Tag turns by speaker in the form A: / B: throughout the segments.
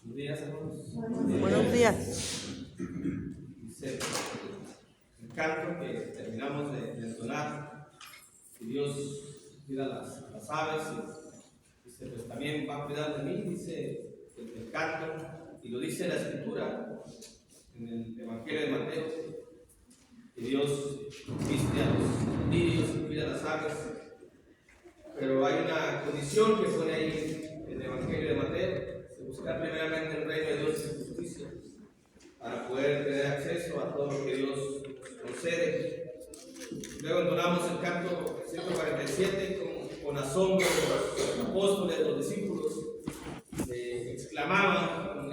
A: Buenos días, hermanos.
B: Buenos días.
A: Dice el canto que terminamos de entonar, que Dios cuida las aves, y dice, pues también va a cuidar de mí, dice el canto, y lo dice la Escritura en el Evangelio de Mateo, que Dios viste a los lirios y cuida a las aves, pero hay una condición que pone ahí en el Evangelio de Mateo: buscar primeramente el reino de Dios y su justicia, para poder tener acceso a todo lo que Dios concede. Luego entonamos el canto 147 con asombro. Los apóstoles, los discípulos exclamaban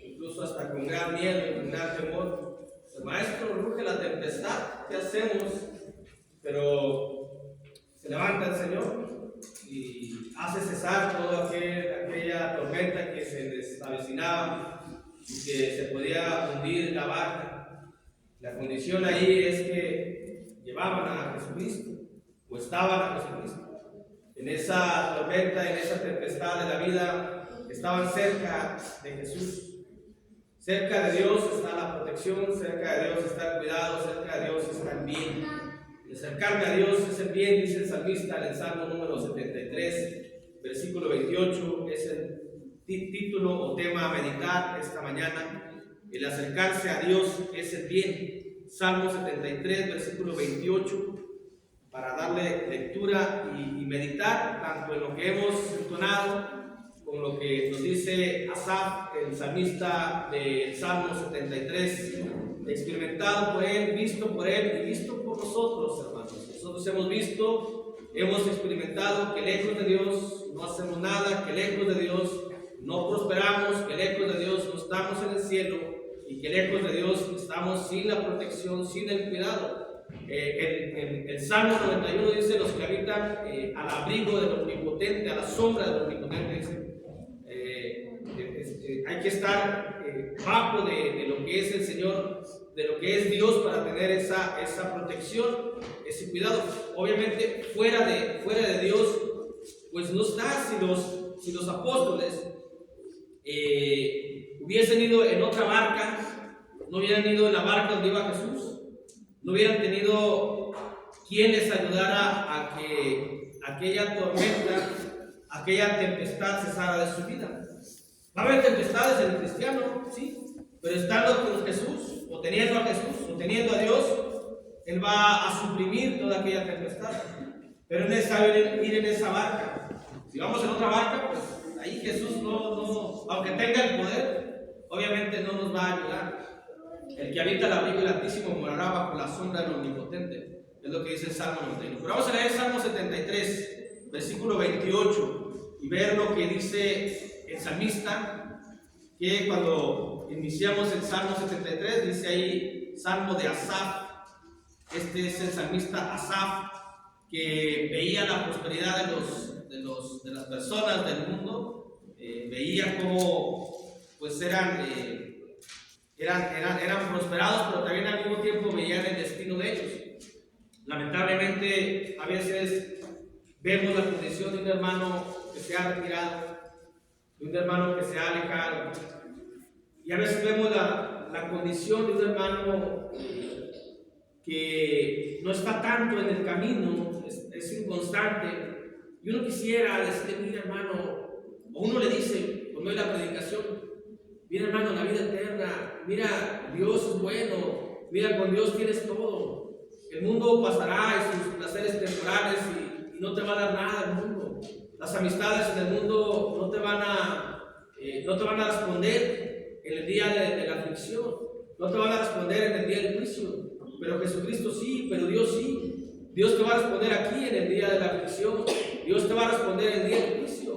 A: incluso hasta con gran miedo y con gran temor: el maestro, ruge la tempestad, ¿qué hacemos? Pero se levanta el Señor y hace cesar toda aquella tormenta que se les avecinaba y que se podía hundir la barca. La condición ahí es que llevaban a Jesucristo, o estaban a Jesucristo. En esa tormenta, en esa tempestad de la vida, estaban cerca de Jesús. Cerca de Dios está la protección, cerca de Dios está el cuidado, cerca de Dios está el bien. Y acercarme a Dios es el bien, dice el salmista en el Salmo número 73, versículo 28, es el título o tema a meditar esta mañana. El acercarse a Dios es el bien. Salmo 73, versículo 28, para darle lectura y meditar tanto en lo que hemos entonado, con lo que nos dice Asaf, el salmista del Salmo 73, experimentado por él, visto por él y visto por nosotros, hermanos. Nosotros hemos visto, hemos experimentado que lejos de Dios no hacemos nada, que lejos de Dios no prosperamos, que lejos de Dios no estamos en el cielo y que lejos de Dios estamos sin la protección, sin el cuidado. El Salmo 91 dice: los que habitan al abrigo del Omnipotente, a la sombra del Omnipotente, dice, hay que estar bajo de lo que es el Señor, de lo que es Dios, para tener esa protección, ese cuidado. Obviamente fuera de Dios pues no está. Si los apóstoles hubiesen ido en otra barca, no hubieran ido en la barca donde iba Jesús, no hubieran tenido quien les ayudara a que aquella tormenta, aquella tempestad cesara de su vida. Va a haber tempestades en el cristiano, sí, pero estando con Jesús, o teniendo a Jesús, o teniendo a Dios, Él va a suprimir toda aquella tempestad. Pero es necesario ir en esa barca. Si vamos en otra barca, pues ahí Jesús no, aunque tenga el poder, obviamente no nos va a ayudar. El que habita el abrigo del Altísimo morará bajo la sombra del Omnipotente, es lo que dice el Salmo 91. Pero vamos a leer el Salmo 73, versículo 28, y ver lo que dice el salmista, que cuando iniciamos el Salmo 73, dice ahí Salmo de Asaf. Este es el salmista Asaf, que veía la prosperidad de las personas del mundo, veía cómo pues eran prosperados, pero también al mismo tiempo veían el destino de ellos. Lamentablemente a veces vemos la condición de un hermano que se ha retirado, de un hermano que se ha alejado, y a veces vemos la condición de un hermano que no está tanto en el camino, es inconstante, y uno quisiera decirle: mira, hermano, o uno le dice por medio de la predicación: mira, hermano, la vida eterna, mira, Dios es bueno, mira, con Dios tienes todo, el mundo pasará y sus placeres temporales y no te va a dar nada el mundo, las amistades en el mundo no te van a responder en el día de la aflicción, no te van a responder en el día del juicio, pero Jesucristo sí, pero Dios sí. Dios te va a responder aquí en el día de la aflicción, Dios te va a responder en el día del juicio,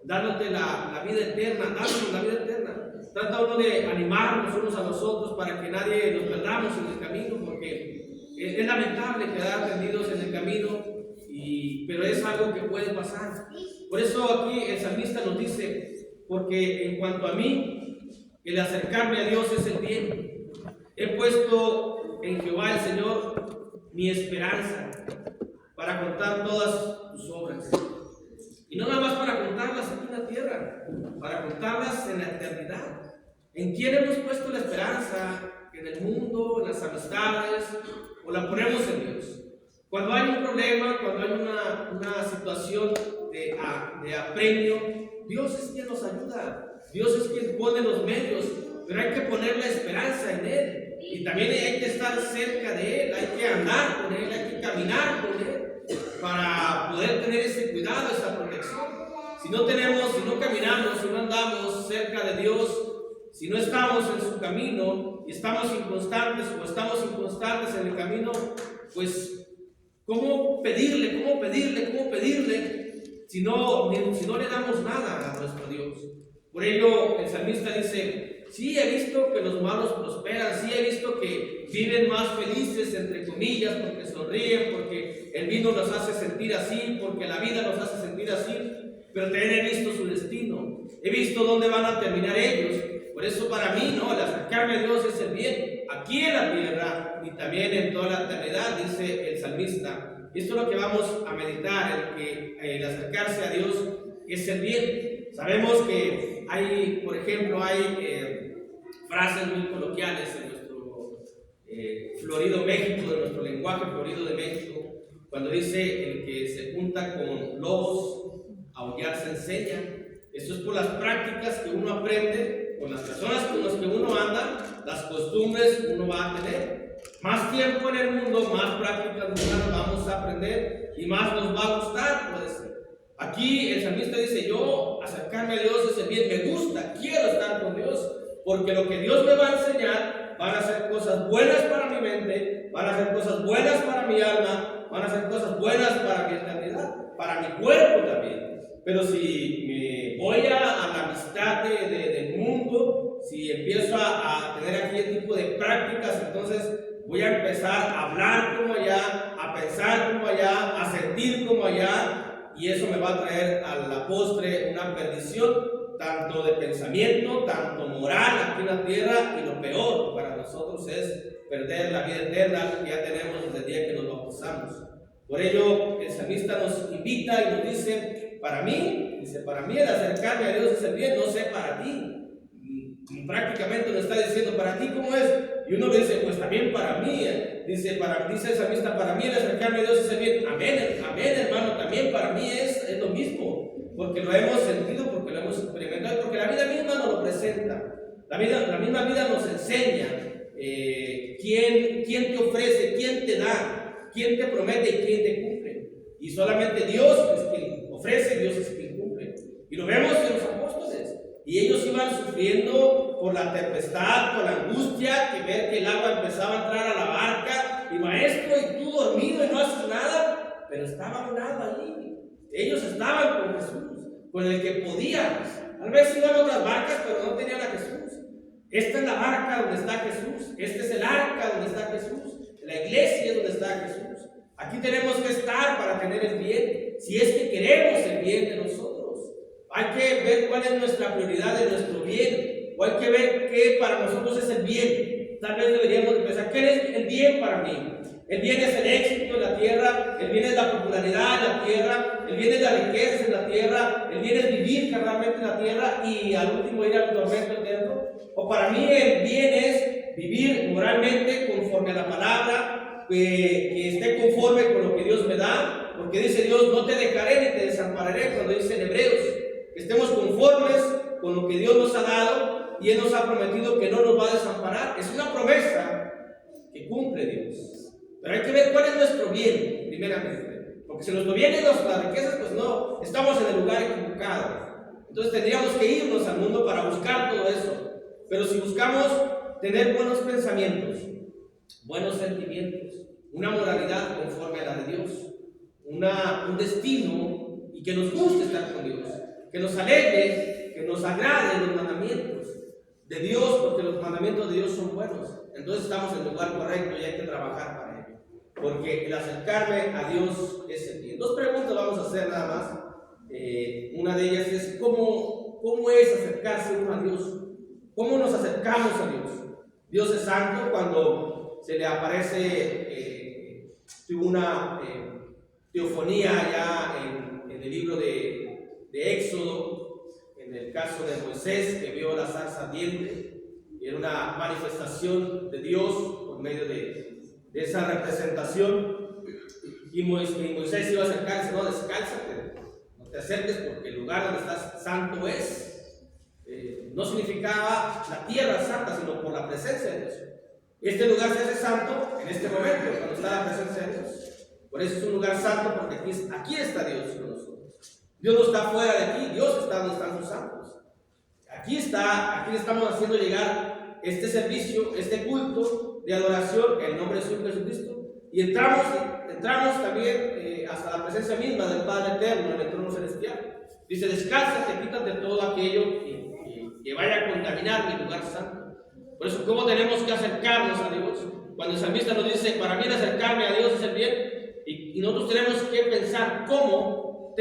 A: dándote la vida eterna, dándonos la vida eterna. Trata uno de animarnos unos a los otros para que nadie nos perdamos en el camino, porque es lamentable quedar perdidos en el camino, pero es algo que puede pasar. Por eso aquí el salmista nos dice: porque en cuanto a mí, el acercarme a Dios es el bien. He puesto en Jehová el Señor mi esperanza, para contar todas tus obras. Y no nada más para contarlas aquí en la tierra, para contarlas en la eternidad. ¿En quién hemos puesto la esperanza? ¿En el mundo, en las amistades, o la ponemos en Dios? Cuando hay un problema, cuando hay una situación de apremio, Dios es quien nos ayuda, Dios es quien pone los medios, pero hay que poner la esperanza en Él. Y también hay que estar cerca de Él, hay que andar con Él, hay que caminar con Él para poder tener ese cuidado, esa protección. Si no caminamos, si no andamos cerca de Dios, si no estamos en su camino y estamos inconstantes o estamos inconstantes en el camino, pues ¿cómo pedirle si no le damos nada a nuestro Dios? Por ello el salmista dice: sí, he visto que los malos prosperan, sí, he visto que viven más felices, entre comillas, porque sonríen, porque el vino los hace sentir así, porque la vida los hace sentir así, pero también he visto su destino, he visto dónde van a terminar ellos. Por eso para mí, el acercarme a Dios es el bien, aquí en la tierra y también en toda la eternidad, dice el salmista. Esto es lo que vamos a meditar, el acercarse a Dios es el bien. Sabemos que hay, por ejemplo, frases muy coloquiales en nuestro florido México, de nuestro lenguaje florido de México, cuando dice: el que se junta con lobos, aullar se enseña. Esto es por las prácticas que uno aprende, con las personas con las que uno anda, las costumbres uno va a tener. Más tiempo en el mundo, más prácticas humanas vamos a aprender y más nos va a gustar, puede ser. Aquí el salmista dice: yo acercarme a Dios es el bien, me gusta, quiero estar con Dios, porque lo que Dios me va a enseñar van a ser cosas buenas para mi mente, van a ser cosas buenas para mi alma, van a ser cosas buenas para mi eternidad, para mi cuerpo también. Pero si me voy a la amistad del mundo, si empiezo a tener aquí el tipo de prácticas, entonces voy a empezar a hablar como allá, a pensar como allá, a sentir como allá, y eso me va a traer a la postre una perdición, tanto de pensamiento, tanto moral aquí en la tierra, y lo peor para nosotros es perder la vida eterna que ya tenemos desde el día que nos bautizamos. Por ello el salmista nos invita y nos dice: para mí el acercarme a Dios es el bien, no sé para ti. Prácticamente nos está diciendo: para ti ¿cómo es? Y uno le dice: pues también para mí. Dice el salmista: para mí el acercarme a Dios es el bien. Amén, hermano, también para mí es lo mismo, porque lo hemos sentido, porque lo hemos experimentado, porque la vida misma nos lo presenta. La misma vida nos enseña quién te ofrece, quién te da, quién te promete y quién te cumple. Y solamente Dios es quien ofrece, Dios es quien cumple. Y lo vemos en los apóstoles. Y ellos iban sufriendo por la tempestad, por la angustia, que ver que el agua empezaba a entrar a la barca. Y maestro, y tú dormido y no haces nada. Pero estaba a un lado allí. Ellos estaban con Jesús, con el que podían. Tal vez iban a otras barcas, pero no tenían a Jesús. Esta es la barca donde está Jesús. Este es el arca donde está Jesús. La iglesia es donde está Jesús. Aquí tenemos que estar para tener el bien, si es que queremos el bien de nosotros. Hay que ver cuál es nuestra prioridad de nuestro bien, o hay que ver qué para nosotros es el bien. Tal vez deberíamos pensar: ¿qué es el bien para mí? El bien es el éxito en la tierra, el bien es la popularidad en la tierra, el bien es la riqueza en la tierra, el bien es vivir carnalmente en la tierra y al último ir al tormento eterno. O para mí el bien es vivir moralmente conforme a la palabra, que esté conforme con lo que Dios me da, porque dice Dios: no te dejaré ni te desampararé, cuando dice en Hebreos, que estemos conformes con lo que Dios nos ha dado, y Él nos ha prometido que no nos va a desamparar. Es una promesa que cumple Dios. Pero hay que ver cuál es nuestro bien, primeramente, porque si nuestro bien es las riquezas, pues no, estamos en el lugar equivocado. Entonces tendríamos que irnos al mundo para buscar todo eso. Pero si buscamos tener buenos pensamientos, buenos sentimientos, una moralidad conforme a la de Dios, un destino, y que nos guste estar con Dios, que nos alegre, que nos agrade los mandamientos de Dios, porque los mandamientos de Dios son buenos. Entonces estamos en el lugar correcto y hay que trabajar para ello, porque el acercarme a Dios es el bien. Dos preguntas vamos a hacer nada más. Una de ellas es: ¿cómo es acercarse uno a Dios? ¿Cómo nos acercamos a Dios? Dios es santo. Cuando se le aparece, tuvo una teofonía allá en el libro de de Éxodo, en el caso de Moisés, que vio la zarza ardiente, y era una manifestación de Dios por medio de esa representación. Y Moisés iba a acercarse, no, descálzate, no te acerques porque el lugar donde estás santo es. No significaba la tierra santa, sino por la presencia de Dios. Este lugar se hace santo en este momento, cuando está la presencia de Dios. Por eso es un lugar santo, porque aquí está Dios con nosotros. Dios no está fuera de aquí, Dios está donde están sus santos. Aquí le estamos haciendo llegar este servicio, este culto de adoración en el nombre de su Hijo Jesucristo. Y entramos también hasta la presencia misma del Padre Eterno en el trono celestial. Dice, descálzate, quítate todo aquello que vaya a contaminar mi lugar santo. Por eso, ¿cómo tenemos que acercarnos a Dios? Cuando el salmista nos dice, para mí acercarme a Dios es el bien, y nosotros tenemos que pensar ¿cómo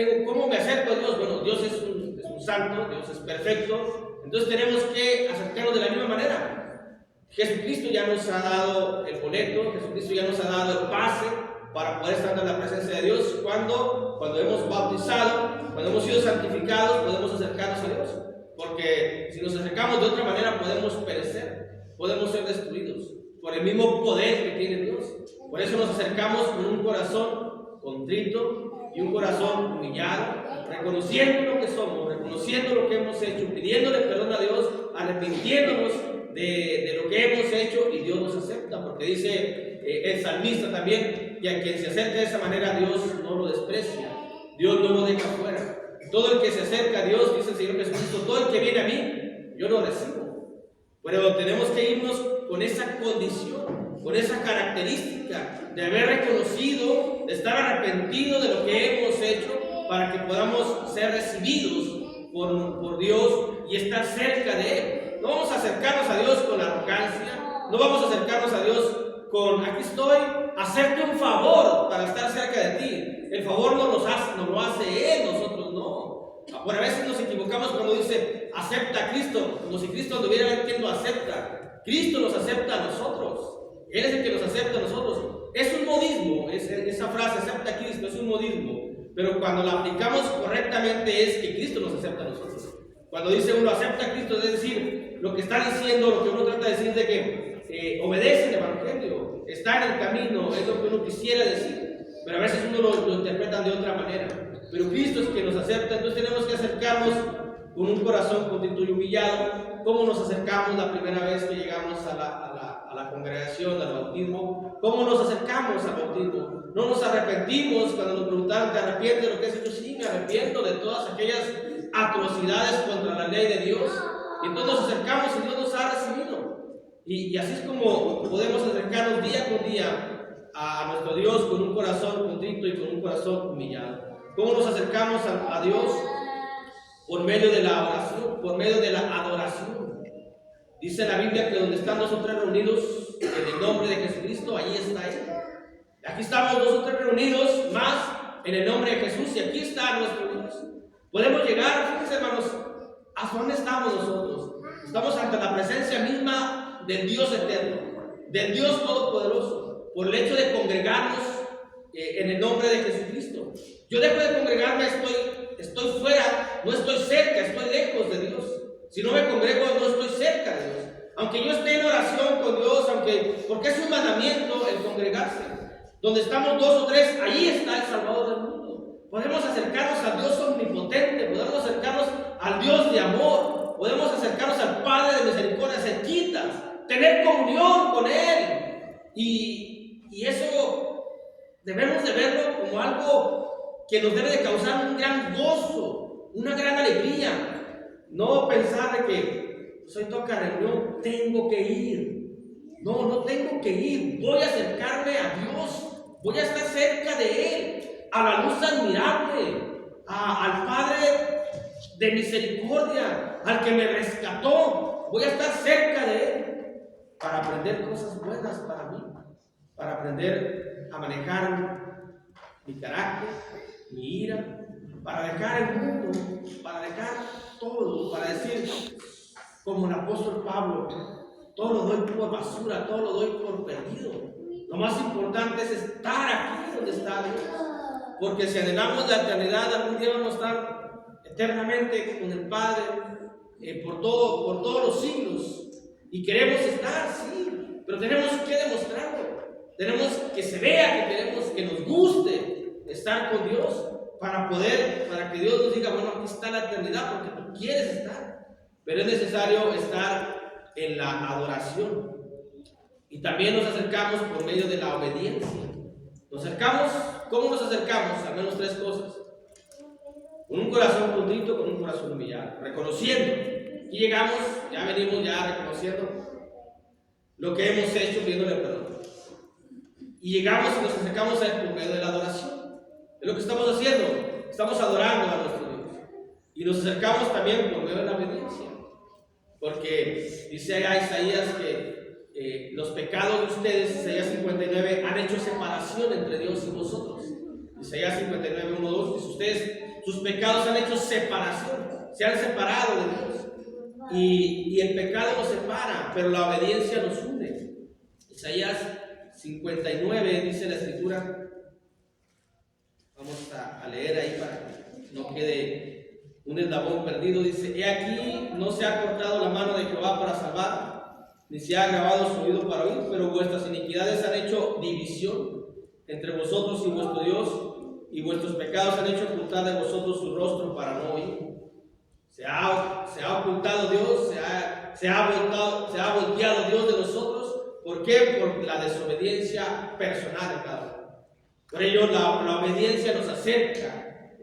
A: me acerco a Dios? Bueno, Dios es un santo, Dios es perfecto, entonces tenemos que acercarnos de la misma manera. Jesucristo ya nos ha dado el boleto, Jesucristo ya nos ha dado el pase para poder estar en la presencia de Dios. Cuando hemos bautizado, cuando hemos sido santificados, podemos acercarnos a Dios. Porque si nos acercamos de otra manera podemos perecer, podemos ser destruidos por el mismo poder que tiene Dios. Por eso nos acercamos con un corazón contrito y un corazón humillado, reconociendo lo que somos, reconociendo lo que hemos hecho, pidiéndole perdón a Dios, arrepintiéndonos de lo que hemos hecho, y Dios nos acepta, porque dice el salmista también que a quien se acerca de esa manera Dios no lo desprecia, Dios no lo deja fuera. Todo el que se acerca a Dios, dice el Señor Jesucristo, todo el que viene a mí, yo lo recibo. Pero tenemos que irnos con esa condición, con esa característica de haber reconocido, de estar arrepentido de lo que hemos hecho, para que podamos ser recibidos por Dios y estar cerca de Él. No vamos a acercarnos a Dios con arrogancia, no vamos a acercarnos a Dios con, aquí estoy, hacerte un favor para estar cerca de ti. El favor no lo hace Él, nosotros no. Por a veces nos equivocamos cuando dice, acepta a Cristo, como si Cristo anduviera a ver quién lo acepta. Cristo nos acepta a nosotros. Él es el que nos acepta a nosotros. Es un modismo, esa frase, acepta a Cristo, es un modismo. Pero cuando la aplicamos correctamente es que Cristo nos acepta a nosotros. Cuando dice uno, acepta a Cristo, es decir, lo que está diciendo, lo que uno trata de decir de que obedece el Evangelio, está en el camino, es lo que uno quisiera decir. Pero a veces uno lo interpreta de otra manera. Pero Cristo es quien nos acepta, entonces tenemos que acercarnos con un corazón contrito y humillado. ¿Cómo nos acercamos la primera vez que llegamos a la congregación, al bautismo? ¿Cómo nos acercamos al bautismo? No nos arrepentimos cuando nos preguntaron, ¿te arrepientes de lo que has hecho? Sí, me arrepiento de todas aquellas atrocidades contra la ley de Dios. Y entonces nos acercamos y Dios nos ha recibido. Y así es como podemos acercarnos día con día a nuestro Dios con un corazón contrito y con un corazón humillado. ¿Cómo nos acercamos a Dios? Por medio de la oración, por medio de la adoración. Dice la Biblia que donde están 2 o 3 reunidos en el nombre de Jesucristo, allí está Él. Aquí estamos 2 o 3 reunidos más en el nombre de Jesús, y aquí está nuestro Dios. Podemos llegar, fíjense hermanos, ¿hasta dónde estamos nosotros? Estamos ante la presencia misma del Dios eterno, del Dios todopoderoso, por el hecho de congregarnos en el nombre de Jesucristo. Yo dejo de congregarme, estoy fuera, no estoy cerca, estoy lejos de Dios. Si no me congrego, no estoy cerca de Dios. Aunque yo esté en oración con Dios, porque es un mandamiento el congregarse. Donde estamos 2 o 3, ahí está el Salvador del mundo. Podemos acercarnos al Dios omnipotente, podemos acercarnos al Dios de amor, podemos acercarnos al Padre de misericordia, cerquitas, tener comunión con Él. Y eso debemos de verlo como algo que nos debe de causar un gran gozo, una gran alegría. No pensar de que soy toca reunión, tengo que ir. No tengo que ir. Voy a acercarme a Dios, voy a estar cerca de Él, a la luz admirable, al Padre de misericordia, al que me rescató. Voy a estar cerca de Él para aprender cosas buenas para mí, para aprender a manejar mi carácter, mi ira, para dejar el mundo, para dejar todo, para decir, como el apóstol Pablo, todo lo doy por basura, todo lo doy por perdido. Lo más importante es estar aquí donde está Dios, porque si anhelamos la eternidad, algún día vamos a estar eternamente con el Padre por todos los siglos. Y queremos estar, sí, pero tenemos que demostrarlo. Tenemos que se vea que queremos, que nos guste estar con Dios para que Dios nos diga, bueno, aquí está la eternidad porque tú quieres estar. Pero es necesario estar en la adoración. Y también nos acercamos por medio de la obediencia. Nos acercamos, ¿cómo nos acercamos? Al menos 3 cosas. Con un corazón contrito, con un corazón humillado, reconociendo. Aquí llegamos, ya venimos ya reconociendo lo que hemos hecho, pidiéndole perdón. Y llegamos y nos acercamos a Él por medio de la adoración. Es lo que estamos haciendo. Estamos adorando a nuestro Dios. Y nos acercamos también por medio de la obediencia. Porque dice allá Isaías que los pecados de ustedes, Isaías 59, han hecho separación entre Dios y vosotros. Isaías 59, 1, 2, dice ustedes, sus pecados han hecho separación, se han separado de Dios. Y el pecado nos separa, pero la obediencia nos une. Isaías 59 dice la Escritura, vamos a leer ahí para que no quede un eslabón perdido. Dice: he aquí, no se ha cortado la mano de Jehová para salvar, ni se ha agravado su oído para oír, pero vuestras iniquidades han hecho división entre vosotros y vuestro Dios, y vuestros pecados han hecho ocultar de vosotros su rostro para no oír. Se ha ocultado Dios, se ha volteado Dios de nosotros. ¿Por qué? Por la desobediencia personal de cada uno. Por ello la obediencia nos acerca.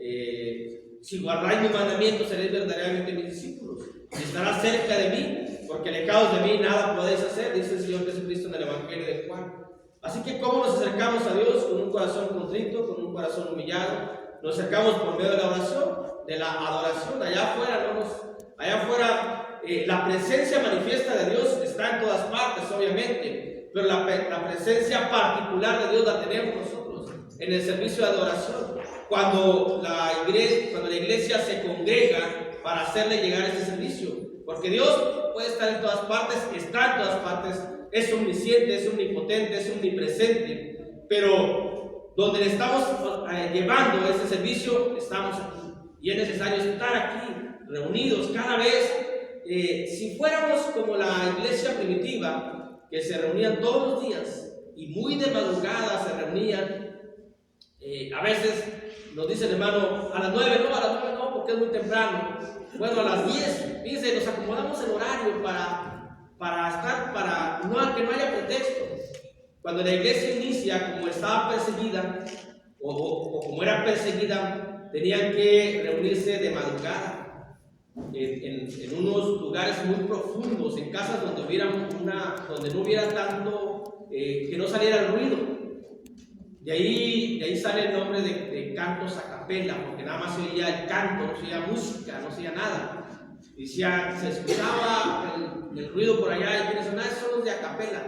A: Si guardáis mis mandamientos, seréis verdaderamente mis discípulos, y estarás cerca de mí, porque alejados de mí nada podéis hacer, dice el Señor Jesucristo en el Evangelio de Juan. Así que, ¿cómo nos acercamos a Dios? Con un corazón contrito, con un corazón humillado. Nos acercamos por medio de la oración, de la adoración. Allá afuera, la presencia manifiesta de Dios está en todas partes, obviamente, pero la presencia particular de Dios la tenemos nosotros en el servicio de adoración. Cuando la iglesia se congrega para hacerle llegar ese servicio, porque Dios puede estar en todas partes, está en todas partes, es omnisciente, es omnipotente, es omnipresente, pero donde le estamos llevando ese servicio, estamos aquí. Y es necesario estar aquí, reunidos cada vez. Si fuéramos como la iglesia primitiva, que se reunían todos los días y muy de madrugada se reunían, a veces nos dice el hermano, a las 9 no, porque es muy temprano. Bueno, a las 10, fíjense, nos acomodamos el horario para estar, que no haya pretexto. Cuando la iglesia inicia, como estaba perseguida, o como era perseguida, tenían que reunirse de madrugada. En unos lugares muy profundos, en casas donde no hubiera tanto, que no saliera el ruido. De ahí sale el nombre de cantos a capela, porque nada más se oía el canto, no se oía música, no se oía nada. Se escuchaba el ruido por allá, y quienes son los de a capela,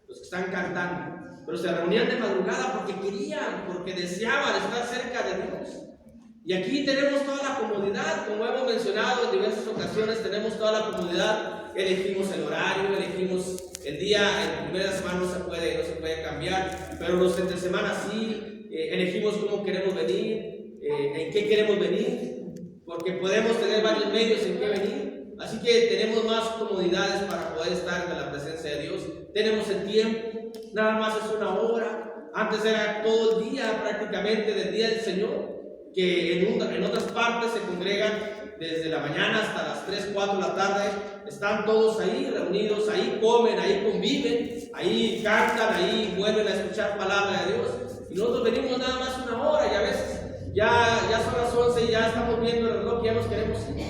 A: los que están cantando. Pero se reunían de madrugada porque querían, porque deseaban estar cerca de Dios. Y aquí tenemos toda la comodidad, como hemos mencionado en diversas ocasiones, tenemos toda la comodidad. Elegimos el horario, elegimos el día. En primera semana no se puede cambiar, pero los entre semana sí. Elegimos cómo queremos venir, en qué queremos venir, porque podemos tener varios medios en qué venir. Así que tenemos más comodidades para poder estar en la presencia de Dios. Tenemos el tiempo, nada más es 1 hora. Antes era todo el día, prácticamente del día del Señor, que en otras partes se congregan desde la mañana hasta las 3, 4 de la tarde. Están todos ahí reunidos, ahí comen, ahí conviven, ahí cantan, ahí vuelven a escuchar palabra de Dios. Y nosotros venimos nada más 1 hora, y a veces ya son las 11 y ya estamos viendo el reloj y ya nos queremos ir.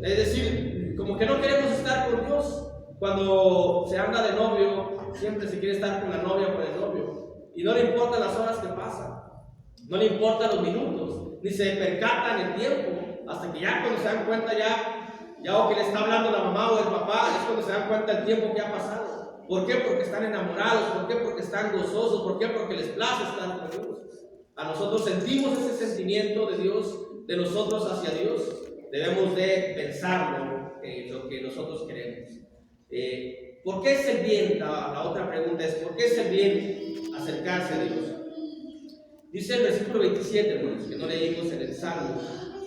A: Es decir, como que no queremos estar con Dios. Cuando se anda de novio, siempre se quiere estar con la novia o con el novio, y no le importan las horas que pasan, no le importan los minutos, ni se percatan el tiempo, hasta que ya cuando se dan cuenta ya o que le está hablando la mamá o el papá, es cuando se dan cuenta el tiempo que ha pasado. ¿Por qué? Porque están enamorados. ¿Por qué? Porque están gozosos. ¿Por qué? Porque les place estar con Dios. A nosotros sentimos ese sentimiento de Dios, de nosotros hacia Dios. Debemos de pensarlo, lo que nosotros queremos. ¿Por qué es el bien? La otra pregunta es, ¿por qué es el bien acercarse a Dios? Dice el versículo 27, hermanos, que no leímos en el Salmo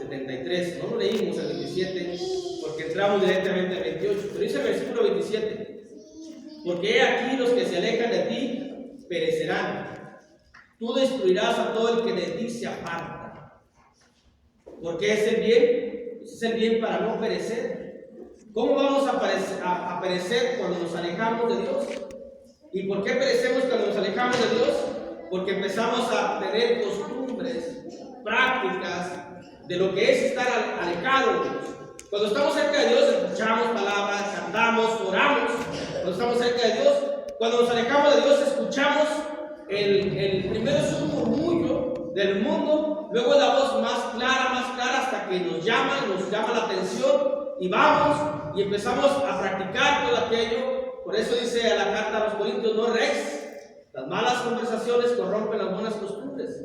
A: 73. No lo leímos el 27 porque entramos directamente al 28. Pero dice el versículo 27. Porque he aquí los que se alejan de ti perecerán. Tú destruirás a todo el que de ti se aparta. Porque es el bien, es el bien para no perecer. ¿Cómo vamos a perecer cuando nos alejamos de Dios? ¿Y por qué perecemos cuando nos alejamos de Dios? Porque empezamos a tener costumbres, prácticas de lo que es estar alejado de Dios. Cuando estamos cerca de Dios, escuchamos palabras, cantamos, oramos. Cuando estamos cerca de Dios, cuando nos alejamos de Dios, escuchamos primero es un murmullo del mundo, luego la voz más clara, hasta que nos llama la atención y vamos y empezamos a practicar todo aquello. Por eso dice a la carta a los Corintios: no erréis. Las malas conversaciones corrompen las buenas costumbres.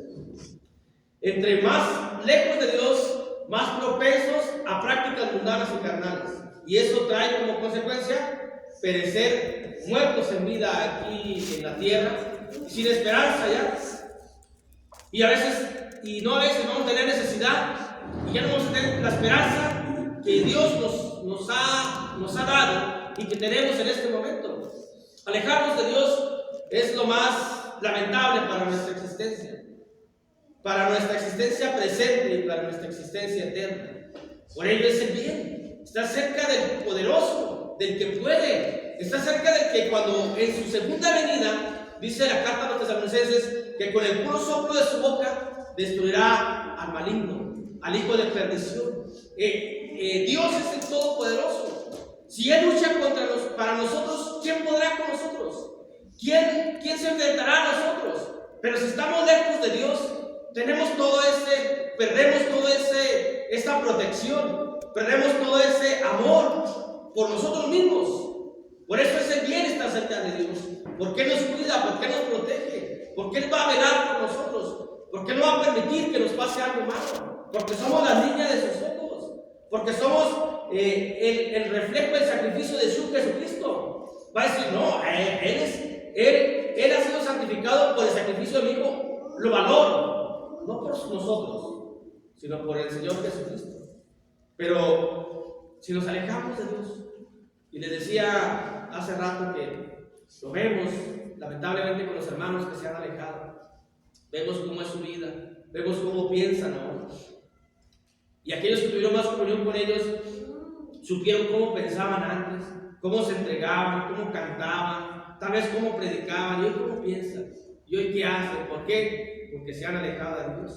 A: Entre más lejos de Dios, más propensos a prácticas mundanas y carnales. Y eso trae como consecuencia perecer muertos en vida aquí en la tierra, sin esperanza ya. Y a veces vamos a tener necesidad y ya no vamos a tener la esperanza que Dios nos ha dado y que tenemos en este momento. Alejarnos de Dios es lo más lamentable para nuestra existencia presente y para nuestra existencia eterna. Por ello es el bien, está cerca del poderoso, del que puede, está cerca del que cuando en su segunda venida, dice la carta a los tesalonicenses, que con el puro soplo de su boca destruirá al maligno, al hijo de perdición. Dios es el todopoderoso. Si Él lucha para nosotros, ¿quién podrá con nosotros? ¿Quién se enfrentará a nosotros? Pero si estamos lejos de Dios, perdemos toda esta protección, perdemos todo ese amor por nosotros mismos. Por eso es el bien estar cerca de Dios, porque Él nos cuida, porque Él nos protege, porque Él va a velar por nosotros, porque Él no va a permitir que nos pase algo malo, porque somos la niña de sus ojos, porque somos el reflejo del sacrificio de su Jesucristo. Va a decir: no, Él ha sido santificado por el sacrificio de mi Hijo, lo valoro, no por nosotros, sino por el Señor Jesucristo. Pero si nos alejamos de Dios, y les decía hace rato que lo vemos lamentablemente con los hermanos que se han alejado, vemos cómo es su vida, vemos cómo piensan ahora, y aquellos que tuvieron más comunión con ellos supieron cómo pensaban antes, cómo se entregaban, cómo cantaban, tal vez cómo predicaban, y hoy cómo piensan, y hoy qué hacen. ¿Por qué? Porque se han alejado de Dios.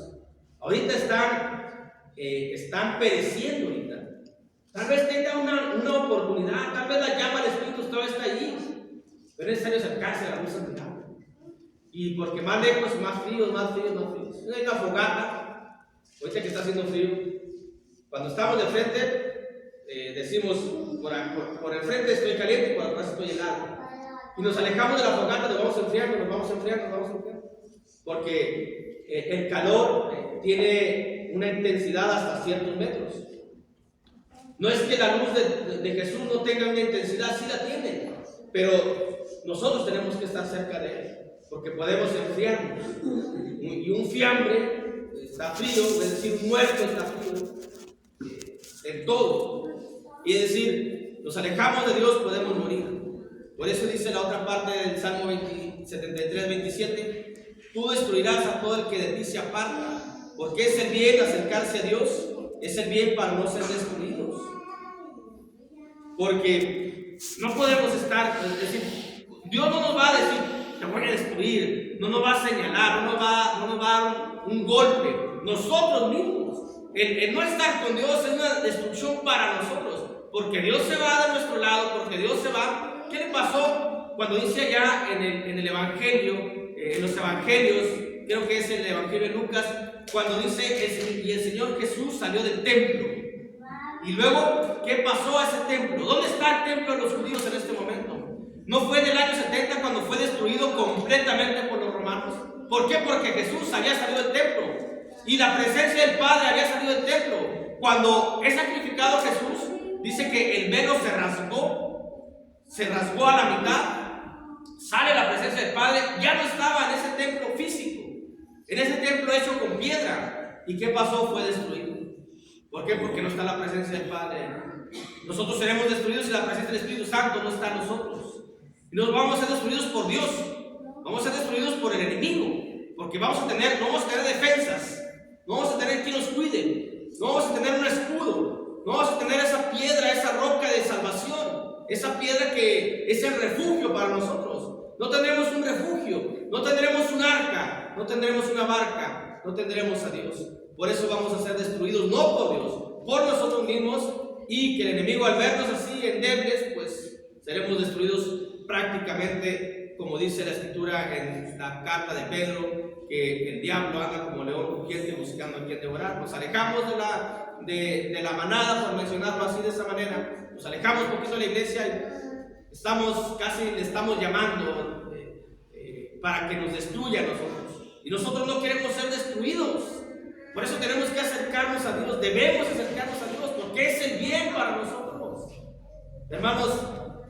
A: Ahorita están pereciendo ahorita. Tal vez tenga una oportunidad, tal vez la llama del Espíritu todavía está allí, pero es necesario acercarse a la luz admirable. Y porque más lejos, más fríos. No hay una fogata, ahorita que está haciendo frío. Cuando estamos de frente, decimos: por el frente estoy caliente y por atrás estoy helado. Y nos alejamos de la fogata, nos vamos enfriando. Porque el calor tiene una intensidad hasta ciertos metros. No es que la luz de Jesús no tenga una intensidad, sí la tiene, pero nosotros tenemos que estar cerca de Él, porque podemos enfriarnos. Y un fiambre está frío, es decir, un muerto está frío en todo. Y es decir, nos alejamos de Dios, podemos morir. Por eso dice la otra parte del Salmo 73, 27: tú destruirás a todo el que de ti se aparta, porque es el bien acercarse a Dios, es el bien para no ser destruidos. Porque no podemos estar, es decir, Dios no nos va a decir: te voy a destruir, no nos va a señalar, no nos va a dar un golpe. Nosotros mismos, el no estar con Dios es una destrucción para nosotros, porque Dios se va de nuestro lado, porque Dios se va. ¿Qué le pasó cuando dice allá en el Evangelio, en los Evangelios, creo que es el Evangelio de Lucas, cuando dice: y el Señor Jesús salió del templo? Y luego, ¿qué pasó a ese templo? ¿Dónde está el templo de los judíos en este momento? ¿No fue en el año 70 cuando fue destruido completamente por los romanos? ¿Por qué? Porque Jesús había salido del templo y la presencia del Padre había salido del templo. Cuando es sacrificado Jesús, dice que el velo se rasgó a la mitad, sale la presencia del Padre, ya no estaba en ese templo físico, en ese templo hecho con piedra. ¿Y qué pasó? Fue destruido. ¿Por qué? Porque no está la presencia del Padre. Nosotros seremos destruidos si la presencia del Espíritu Santo no está en nosotros. Y nos vamos a ser destruidos por Dios. Vamos a ser destruidos por el enemigo. Porque no vamos a tener defensas. No vamos a tener quien nos cuide. No vamos a tener un escudo. No vamos a tener esa piedra, esa roca de salvación. Esa piedra que es el refugio para nosotros. No tendremos un refugio. No tendremos un arca. No tendremos una barca. No tendremos a Dios. Por eso vamos a ser destruidos, no por Dios, por nosotros mismos, y que el enemigo, al vernos así endebles, pues seremos destruidos prácticamente, como dice la escritura en la carta de Pedro, que el diablo anda como león rugiente buscando a quien devorar. Nos alejamos de la manada, por mencionarlo así de esa manera, nos alejamos un poquito de la iglesia y le estamos llamando para que nos destruya a nosotros. Y nosotros no queremos ser destruidos. Por eso tenemos que acercarnos a Dios, debemos acercarnos a Dios, porque es el bien para nosotros. Hermanos,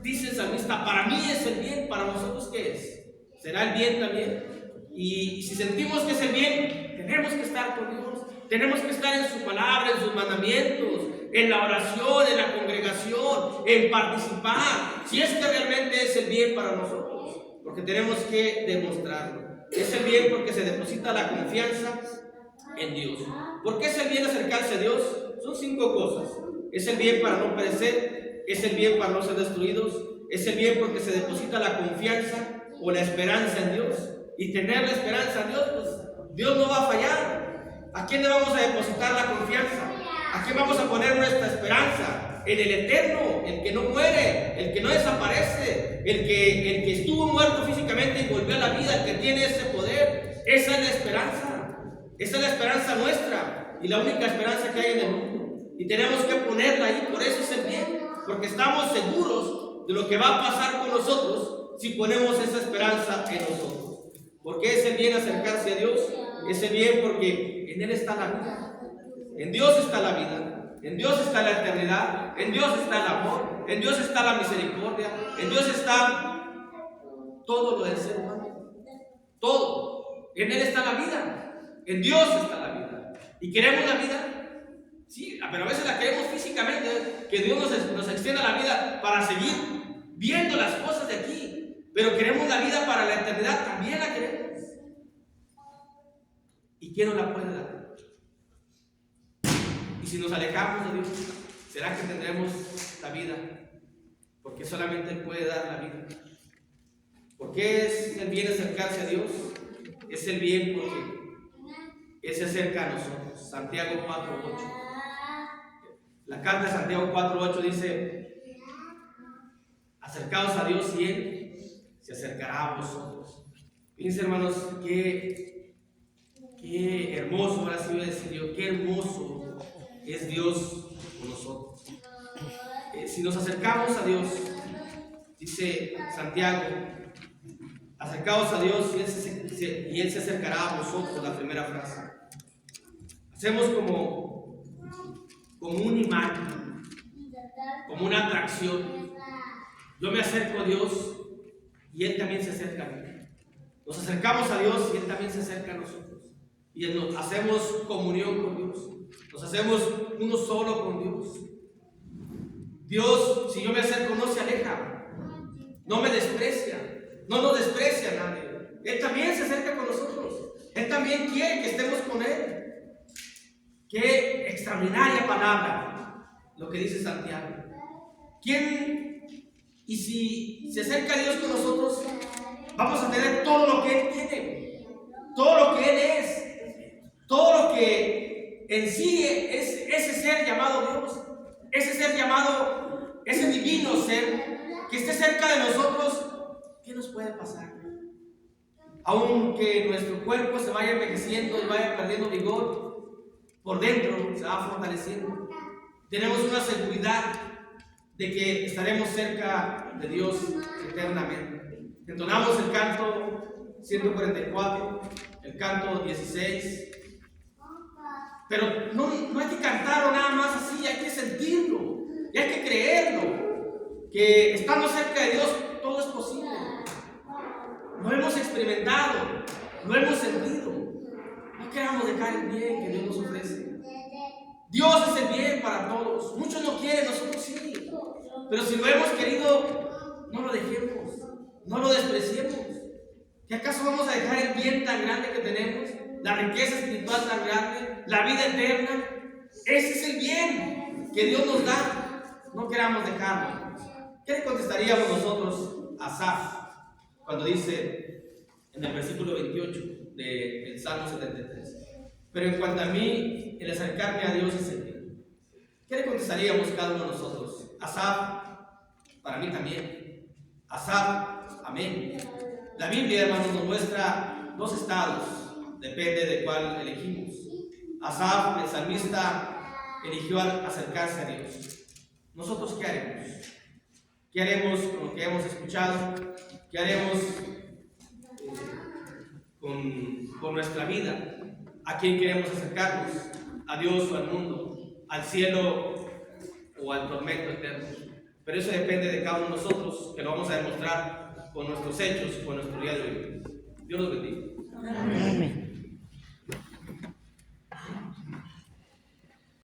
A: dice el salmista, para mí es el bien, para nosotros ¿qué es? ¿Será el bien también? Y si sentimos que es el bien, tenemos que estar con Dios, tenemos que estar en su palabra, en sus mandamientos, en la oración, en la congregación, en participar, si es que realmente es el bien para nosotros, porque tenemos que demostrarlo. Es el bien porque se deposita la confianza en Dios. ¿Por qué es el bien acercarse a Dios? Son 5 cosas. Es el bien para no perecer, es el bien para no ser destruidos, es el bien porque se deposita la confianza o la esperanza en Dios. Y tener la esperanza en Dios, pues Dios no va a fallar. ¿A quién le vamos a depositar la confianza? ¿A quién vamos a poner nuestra esperanza? En el eterno, el que no muere, el que no desaparece, el que estuvo muerto físicamente y volvió a la vida, el que tiene ese poder. Esa es la esperanza. Esa es la esperanza nuestra y la única esperanza que hay en el mundo. Y tenemos que ponerla ahí, por eso es el bien, porque estamos seguros de lo que va a pasar con nosotros si ponemos esa esperanza en nosotros. ¿Por qué es el bien acercarse a Dios? Es el bien porque en Él está la vida. En Dios está la vida. En Dios está la eternidad. En Dios está el amor. En Dios está la misericordia. En Dios está todo lo del ser humano. Todo. En Él está la vida. En Dios está la vida. ¿Y queremos la vida? Sí, pero a veces la queremos físicamente, que Dios nos extienda la vida para seguir viendo las cosas de aquí. Pero queremos la vida para la eternidad, también la queremos. ¿Y quién nos la puede dar? Y si nos alejamos de Dios, ¿será que tendremos la vida? Porque solamente Él puede dar la vida. ¿Por qué es el bien acercarse a Dios? Es el bien porque Él se acerca a nosotros. Santiago 4:8. La carta de Santiago 4:8 dice: acercaos a Dios y Él se acercará a vosotros. Fíjense, hermanos, qué hermoso, ahora sí voy a decir yo, qué hermoso es Dios con nosotros. Si nos acercamos a Dios, dice Santiago, acercaos a Dios y Él se acercará a vosotros, la primera frase. Hacemos como un imán, como una atracción. Yo me acerco a Dios y Él también se acerca a mí. Nos acercamos a Dios y Él también se acerca a nosotros. Y nos hacemos comunión con Dios. Nos hacemos uno solo con Dios. Dios, si yo me acerco, no se aleja. No me desprecia. No nos desprecia a nadie. Él también se acerca con nosotros. Él también quiere que estemos con Él. Qué extraordinaria palabra lo que dice Santiago. Y si se acerca a Dios con nosotros, vamos a tener todo lo que Él tiene, todo lo que Él es, todo lo que en sí es ese ser llamado Dios, ese ser llamado, ese divino ser que esté cerca de nosotros. ¿Qué nos puede pasar? Aunque nuestro cuerpo se vaya envejeciendo y vaya perdiendo vigor, por dentro se va fortaleciendo. Tenemos una seguridad de que estaremos cerca de Dios eternamente. Entonamos el canto 144, el canto 16. Pero no hay que cantarlo nada más así, hay que sentirlo y hay que creerlo. Que estando cerca de Dios todo es posible. Lo hemos experimentado, lo hemos sentido. No queramos dejar el bien que Dios nos ofrece. Dios es el bien para todos. Muchos no quieren, nosotros sí. Pero si lo hemos querido, no lo dejemos, no lo despreciemos. ¿Qué acaso vamos a dejar el bien tan grande que tenemos? La riqueza espiritual tan grande, la vida eterna. Ese es el bien que Dios nos da. No queramos dejarlo. ¿Qué le contestaríamos nosotros a Asaf cuando dice en el versículo 28 del Salmo 73? Pero en cuanto a mí, el acercarme a Dios es el bien. ¿Qué le contestaríamos cada uno de nosotros? Asaf, para mí también. Asaf, amén. La Biblia, hermanos, nos muestra dos estados, depende de cuál elegimos. Asaf, el salmista, eligió acercarse a Dios. ¿Nosotros qué haremos? ¿Qué haremos con lo que hemos escuchado? ¿Qué haremos con nuestra vida? ¿A quién queremos acercarnos? ¿A Dios o al mundo? ¿Al cielo o al tormento eterno? Pero eso depende de cada uno de nosotros, que lo vamos a demostrar con nuestros hechos, con nuestro día de hoy. Dios los bendiga.